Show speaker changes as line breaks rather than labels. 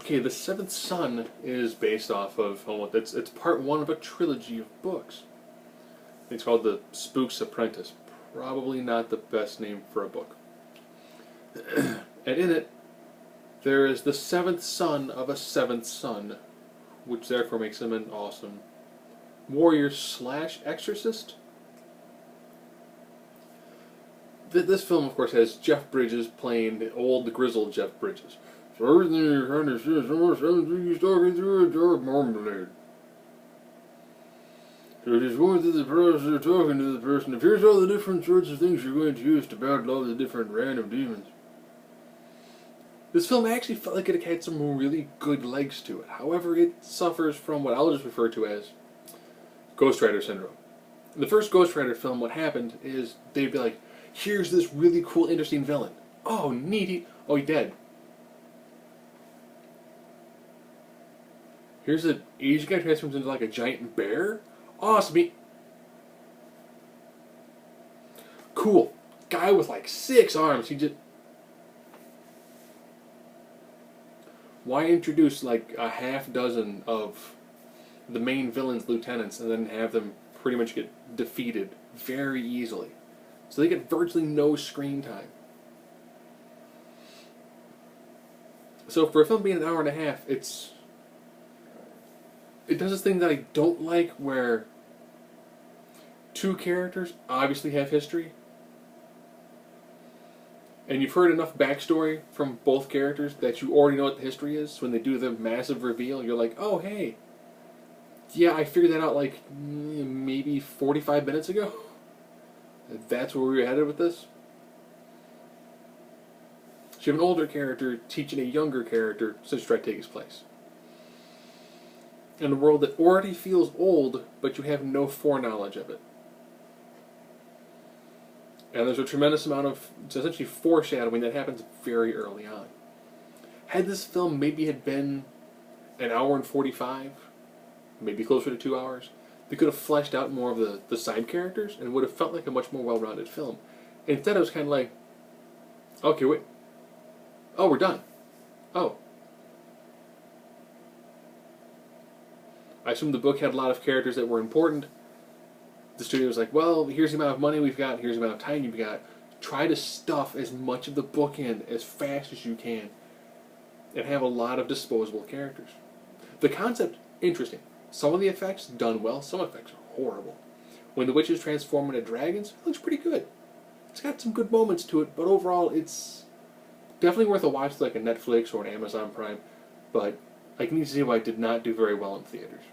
Okay, The Seventh Son is based off of, it's part one of a trilogy of books. It's called The Spook's Apprentice. Probably not the best name for a book. And in it, there is the seventh son of a seventh son, which therefore makes him an awesome warrior slash exorcist. This film, of course, has Jeff Bridges playing the old grizzled Jeff Bridges. So everything you're trying to see is he's talking through a dark marmalade. So just going through the process of talking to the person. If here's all the different sorts of things you're going to use to battle all the different random demons. This film actually felt like it had some really good legs to it. However, it suffers from what I'll just refer to as Ghost Rider syndrome. In the first Ghost Rider film, what happened is they'd be like, here's this really cool, interesting villain. Oh, neat. Oh, he dead. Here's an Asian guy transforms into like a giant bear. Awesome. Cool. Guy with like 6 arms. He just... Why introduce like a half dozen of the main villain's lieutenants and then have them pretty much get defeated very easily? So they get virtually no screen time. So for a film being an hour and a half, it does this thing that I don't like where two characters obviously have history. And you've heard enough backstory from both characters that you already know what the history is. So when they do the massive reveal, you're like, oh, hey. Yeah, I figured that out like maybe 45 minutes ago. That's where we were headed with this. So you have an older character teaching a younger character to try to take his place. In a world that already feels old, but you have no foreknowledge of it. And there's a tremendous amount of essentially foreshadowing that happens very early on. Had this film maybe had been an hour and 45, maybe closer to 2 hours, they could have fleshed out more of the side characters and would have felt like a much more well-rounded film. Instead it was kind of like, okay, wait. Oh, we're done. Oh. I assume the book had a lot of characters that were important. The studio was like, well, here's the amount of money we've got, here's the amount of time you've got. Try to stuff as much of the book in as fast as you can and have a lot of disposable characters. The concept, interesting. Some of the effects, done well. Some effects are horrible. When the witches transform into dragons, it looks pretty good. It's got some good moments to it, but overall it's definitely worth a watch like a Netflix or an Amazon Prime, but I can see why it did not do very well in theaters.